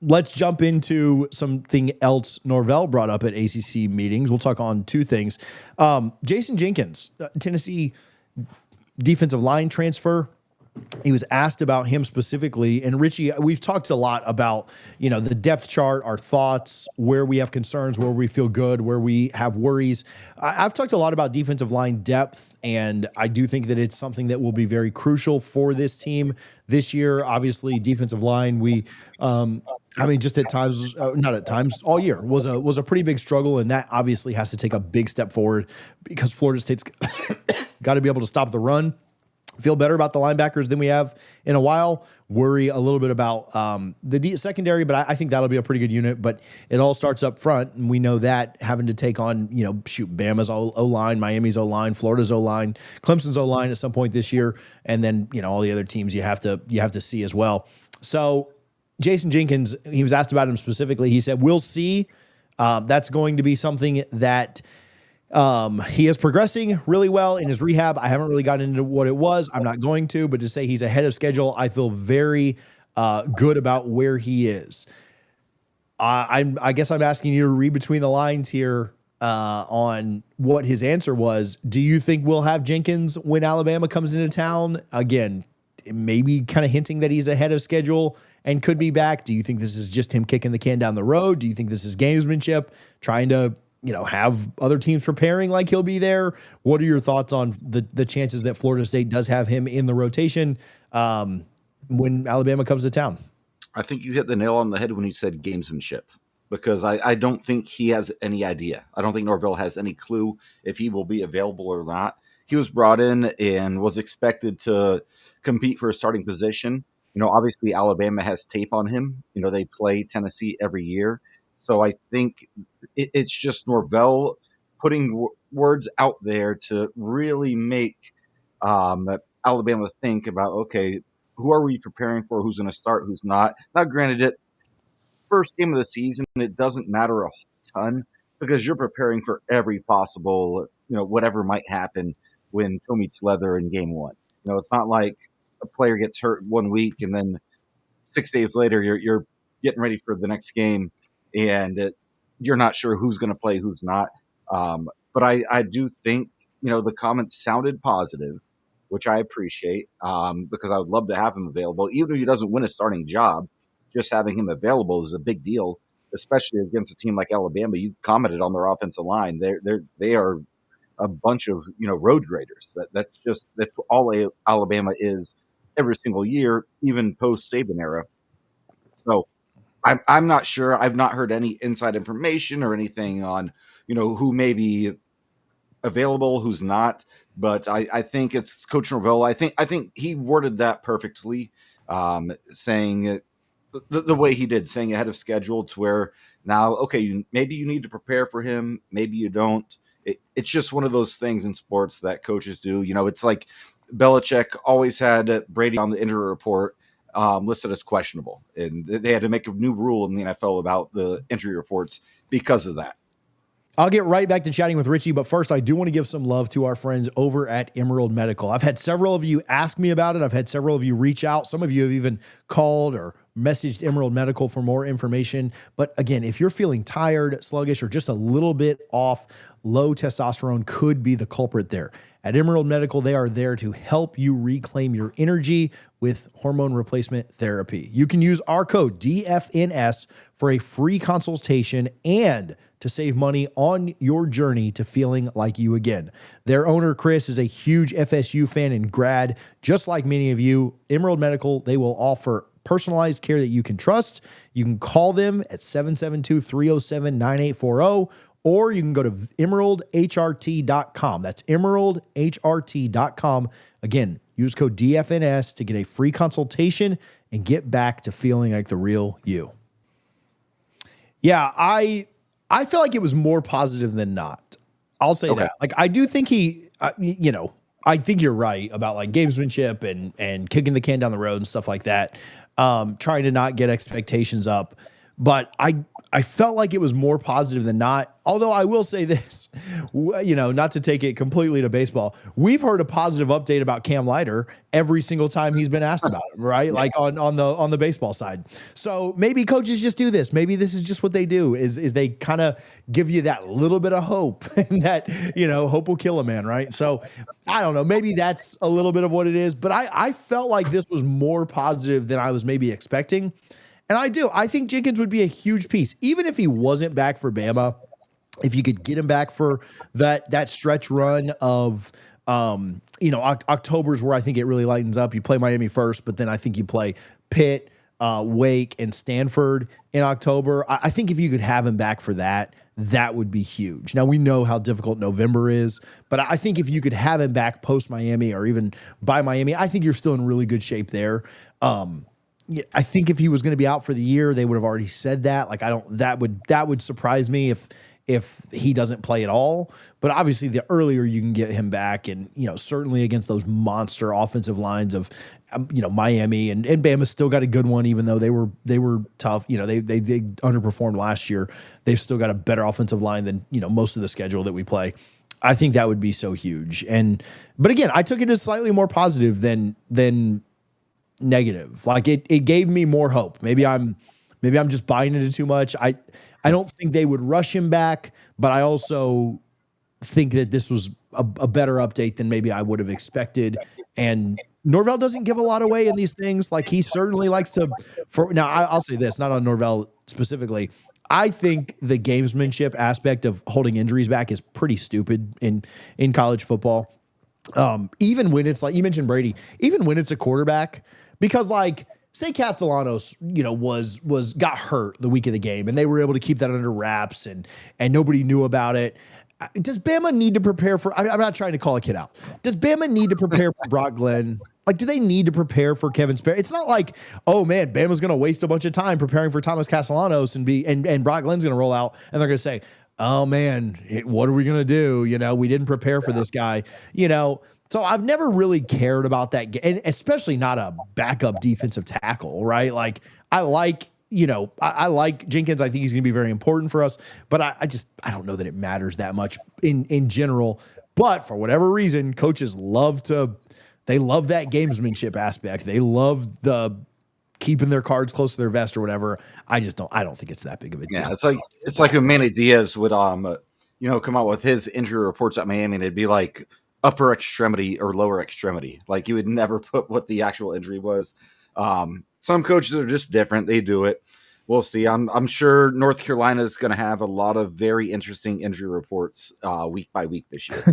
let's jump into something else Norvell brought up at ACC meetings. We'll talk on two things. Jason Jenkins, Tennessee defensive line transfer. He was asked about him specifically. And Richie, we've talked a lot about, the depth chart, our thoughts, where we have concerns, where we feel good, where we have worries. I've talked a lot about defensive line depth, and I do think that it's something that will be very crucial for this team this year. Obviously, defensive line, just at times, not at times, all year was a pretty big struggle, and that obviously has to take a big step forward because Florida State's got to be able to stop the run. Feel better about the linebackers than we have in a while. Worry a little bit about the secondary, but I think that'll be a pretty good unit. But it all starts up front, and we know that having to take on, Bama's O-line, Miami's O-line, Florida's O-line, Clemson's O-line at some point this year, and then all the other teams you have to see as well. So Jason Jenkins, he was asked about him specifically. He said, "We'll see. That's going to be something that." He is progressing really well in his rehab. I haven't really gotten into what it was. I'm not going to, but to say he's ahead of schedule, I feel very good about where he is. I guess I'm asking you to read between the lines here on what his answer was. Do you think we'll have Jenkins when Alabama comes into town? Again, maybe kind of hinting that he's ahead of schedule and could be back. Do you think this is just him kicking the can down the road? Do you think this is gamesmanship, trying to have other teams preparing like he'll be there? What are your thoughts on the chances that Florida State does have him in the rotation when Alabama comes to town? I think you hit the nail on the head when you said gamesmanship, because I don't think he has any idea. I don't think Norvell has any clue if he will be available or not. He was brought in and was expected to compete for a starting position. Obviously Alabama has tape on him. They play Tennessee every year. So I think it's just Norvell putting words out there to really make Alabama think about, okay, who are we preparing for? Who's going to start? Who's not? Now, granted, first game of the season, it doesn't matter a ton because you're preparing for every possible, whatever might happen when toe meets leather in game one. It's not like a player gets hurt 1 week and then 6 days later you're getting ready for the next game. And you're not sure who's going to play, who's not. But I do think, the comments sounded positive, which I appreciate because I would love to have him available. Even if he doesn't win a starting job, just having him available is a big deal, especially against a team like Alabama. You commented on their offensive line. They are a bunch of, road graders. That's all Alabama is every single year, even post-Saban era. So I'm not sure. I've not heard any inside information or anything on, who may be available, who's not. But I think it's Coach Norvell. I think he worded that perfectly, saying the way he did, saying ahead of schedule to where now, okay, maybe you need to prepare for him, maybe you don't. It's just one of those things in sports that coaches do. It's like Belichick always had Brady on the injury report listed as questionable, and they had to make a new rule in the NFL about the injury reports because of that. I'll get right back to chatting with Richie, but first I do want to give some love to our friends over at Emerald Medical. I've had several of you ask me about it. I've had several of you reach out. Some of you have even called or messaged Emerald Medical for more information. But again, if you're feeling tired, sluggish, or just a little bit off, low testosterone could be the culprit there. At Emerald Medical, they are there to help you reclaim your energy with hormone replacement therapy. You can use our code DFNS for a free consultation and to save money on your journey to feeling like you again. Their owner, Chris, is a huge FSU fan and grad. Just like many of you, Emerald Medical, they will offer personalized care that you can trust. You can call them at 772-307-9840, or you can go to emeraldhrt.com. That's emeraldhrt.com. Again, use code DFNS to get a free consultation and get back to feeling like the real you. Yeah, I feel like it was more positive than not. I'll say that. Like, I do think he, I think you're right about like gamesmanship and kicking the can down the road and stuff like that. Trying to not get expectations up. But I I felt like it was more positive than not. Although I will say this, not to take it completely to baseball, we've heard a positive update about Cam Leiter every single time he's been asked about him, right? Like on the baseball side. So maybe coaches just do this. Maybe this is just what they do is they kind of give you that little bit of hope and that, hope will kill a man, right? So I don't know. Maybe that's a little bit of what it is, but I felt like this was more positive than I was maybe expecting. And I do. I think Jenkins would be a huge piece, even if he wasn't back for Bama. If you could get him back for that stretch run of, October's where I think it really lightens up. You play Miami first, but then I think you play Pitt, Wake, and Stanford in October. I think if you could have him back for that, that would be huge. Now, we know how difficult November is, but I think if you could have him back post Miami or even by Miami, I think you're still in really good shape there. I think if he was going to be out for the year, they would have already said that. Like, that would surprise me if he doesn't play at all. But obviously the earlier you can get him back, and, certainly against those monster offensive lines of, Miami and Bama still got a good one, even though they were tough. They underperformed last year. They've still got a better offensive line than, most of the schedule that we play. I think that would be so huge. But again, I took it as slightly more positive than negative. Like it gave me more hope. Maybe I'm just buying into too much. I don't think they would rush him back, but I also think that this was a better update than maybe I would have expected. And Norvell doesn't give a lot away in these things. Like he certainly likes to. I'll say this, not on Norvell specifically. I think the gamesmanship aspect of holding injuries back is pretty stupid in college football. Even when it's like you mentioned Brady, even when it's a quarterback. Because say Castellanos, got hurt the week of the game and they were able to keep that under wraps and nobody knew about it. Does Bama need to prepare for, I'm not trying to call a kid out. Does Bama need to prepare for Brock Glenn? Like, do they need to prepare for Kevin Sperry? It's not like, oh man, Bama's going to waste a bunch of time preparing for Thomas Castellanos and Brock Glenn's going to roll out and they're going to say, oh man, what are we going to do? We didn't prepare for this guy, So I've never really cared about that, and especially not a backup defensive tackle, right? Like I like Jenkins. I think he's going to be very important for us, but I don't know that it matters that much in general. But for whatever reason, coaches love that gamesmanship aspect. They love the keeping their cards close to their vest or whatever. I don't think it's that big of a deal. Yeah, it's like when Manny Diaz would come out with his injury reports at Miami, and it'd be like upper extremity or lower extremity. Like you would never put what the actual injury was. Some coaches are just different. They do it. We'll see. I'm sure North Carolina is going to have a lot of very interesting injury reports week by week this year.